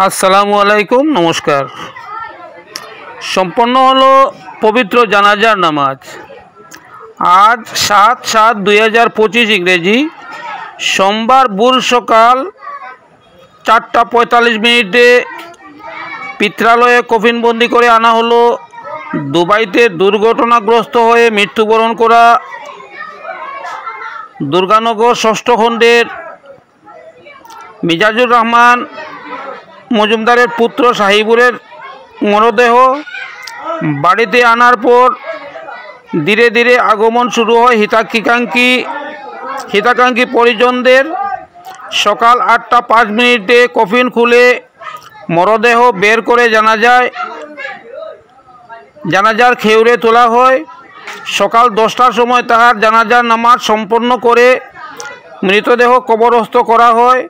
আসসালামু আলাইকুম, নমস্কার। সম্পন্ন হলো পবিত্র জানাজার নামাজ। আজ 7/7/2025 ইংরেজি, সোমবার ভোর সকাল 4:45 পিত্রালয়ে কফিনবন্দি করে আনা হলো দুবাইতে দুর্ঘটনাগ্রস্ত হয়ে মৃত্যুবরণ করা দুর্গানগর ষষ্ঠ খণ্ডের মিজাজুর রহমান মজুমদারের পুত্র সাহিবুরের মরদেহ। বাড়িতে আনার পর ধীরে ধীরে আগমন শুরু হয় হিতাকাঙ্ক্ষী পরিজনদের। সকাল 8:05 কফিন খুলে মরদেহ বের করে জানাজার খেউরে তোলা হয়। সকাল 10টার সময় তাহার জানাজার নামাজ সম্পন্ন করে মৃতদেহ কবরস্থ করা হয়।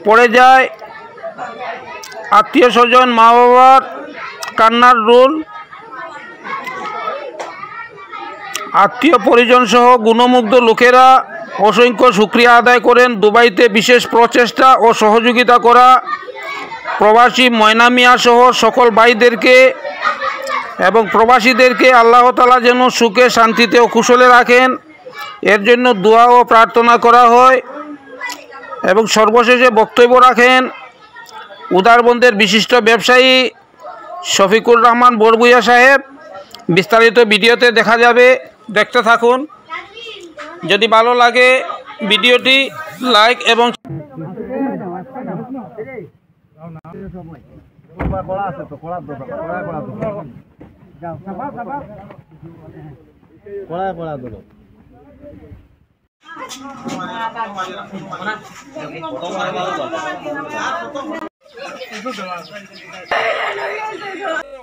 পড়ে যায় আত্মীয় স্বজন, মা বাবার কান্নার রোল। আত্মীয় পরিজন সহ গুণমুগ্ধ লোকেরা অসংখ্য শুকরিয়া আদায় করেন দুবাইতে বিশেষ প্রচেষ্টা ও সহযোগিতা করা প্রবাসী ময়না মিয়া সহ সকল ভাইদেরকে এবং প্রবাসীদেরকে। আল্লাহ তাআলা যেন সুখে শান্তিতে ও কুশলে রাখেন, এর জন্য দোয়া ও প্রার্থনা করা হয়। এবং সর্বশেষে বক্তব্য রাখেন উদারবন্দের বিশিষ্ট ব্যবসায়ী শফিকুর রহমান বরবুইয়া সাহেব। বিস্তারিত ভিডিওতে দেখা যাবে, দেখতে থাকুন। যদি ভালো লাগে ভিডিওটি লাইক এবং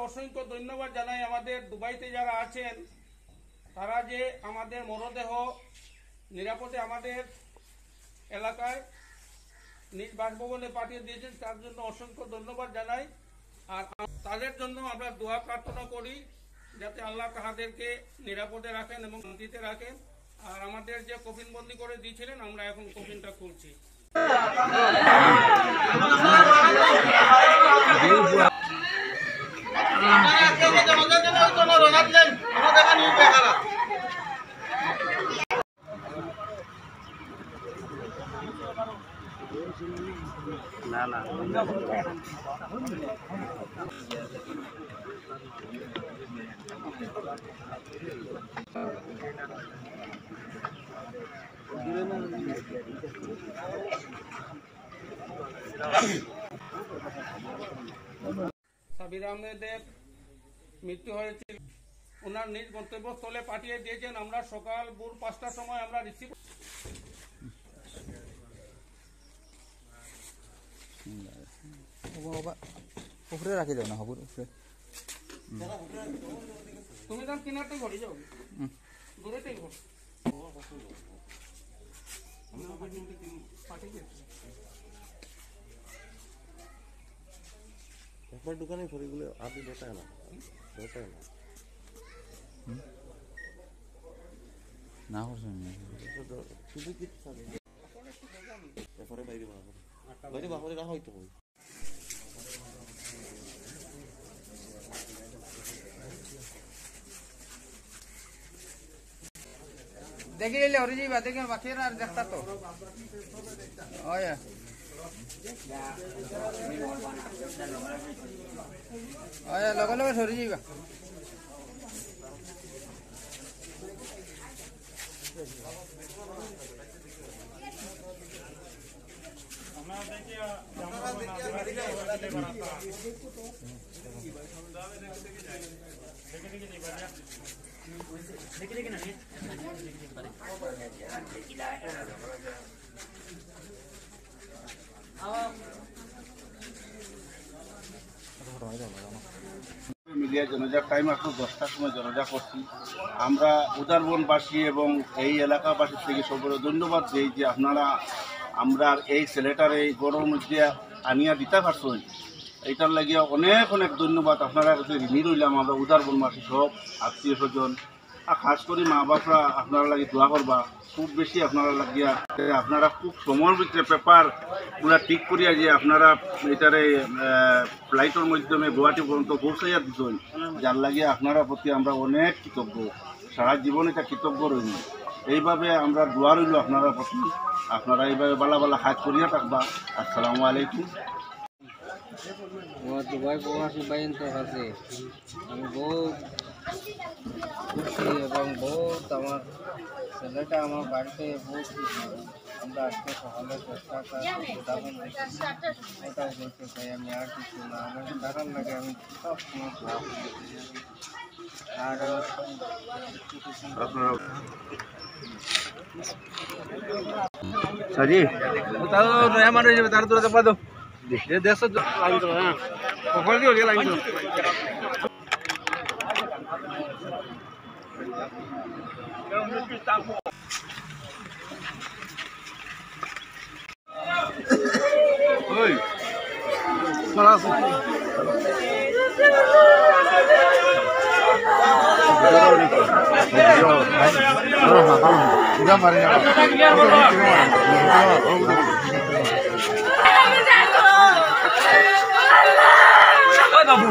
অসংখ্য ধন্যবাদ জানাই আমাদের দুবাইতে যারা আছেন, তারা যে আমাদের মরদেহ নিরাপদে আমাদের এলাকায় নিজ বাসভবনে পাঠিয়ে দিয়েছেন, তার জন্য অসংখ্য ধন্যবাদ জানাই। আর তাদের জন্য আমরা দোয়া প্রার্থনা করি যাতে আল্লাহ তাহাদেরকে নিরাপদে রাখেন এবং শান্তিতে রাখেন। আর আমাদের যে কফিনবন্দি করে দিয়েছিলেন, আমরা এখন কফিনটা খুলছি। সাবির আহমেদের মৃত্যু হয়েছিল, ওনার নিজ গন্তব্যস্থলে পাঠিয়ে দিয়েছেন। আমরা সকাল ভোর 5টার সময় আমরা রিসিভ উপরে রাখি যাও না, হবুর উপরে তুমি তার কিনারটাই ঘরে যাও, দূরেতেই ঘর একবার দোকানে ঘড়িগুলো আপনি দোটায় না না করছেন শুধু কি এরপরে বাইরে বাপরে রাখা হইতো। দেখি এলে হরে যাইবা, দেখেন বাকির আর দেখতা তো ওয়া লগে লগে সরে যাইবা। মিলিয়ে জনাজার টাইম এখন 10টার সময় জনাজা করছি। আমরা উদারবনবাসী এবং এই এলাকাবাসীর থেকে সবরে ধন্যবাদ দিই যে আপনারা আমরা এই ছেলেটার এই গরম মধ্যে আনিয়া দিতে পারছেন। এইটার লাগিয়া অনেক অনেক ধন্যবাদ আপনারা কাছে ঋণী রইলাম। আমরা উদারবনবাসী সব আত্মীয় স্বজন আর খাস করে মা বাপরা আপনারা লাগে দোয়া করবা খুব বেশি আপনারা লাগিয়া আপনারা খুব সময়ের ভিতরে পেপারগুলা ঠিক করিয়া যে আপনারা এটারে ফ্লাইটের মাধ্যমে গুয়াহাটি পর্যন্ত পৌঁছাইয়া দিতেন যার লাগিয়ে আপনারা প্রতি আমরা অনেক কৃতজ্ঞ সারা জীবন এটা কৃতজ্ঞ রইল এইভাবে আমরা দোয়া রইল আপনারা প্রতি আপনারা এইভাবে বালা বালা কাজ করিয়া থাকবা আসসালামু আলাইকুম আমার দুবাই প্রবাসী ভাইয়ের কাছে আমি বহুত খুশি এবং বহুত আমার ছেলেটা আমার বাড়িতে বহুত খুশি আমরা আজকে সকালে চেষ্টা ওটাও করতে চাই আমি আর কিছু না আমার দাঁড়ান লাগে আমি সব সময় আর সাজি তাও নয়া মানুষ হিসেবে তার দূরে চাপা দাও দেশ লাইন তো হ্যাঁ কখন দিয়ে লাইন তো ওই মারা বাবু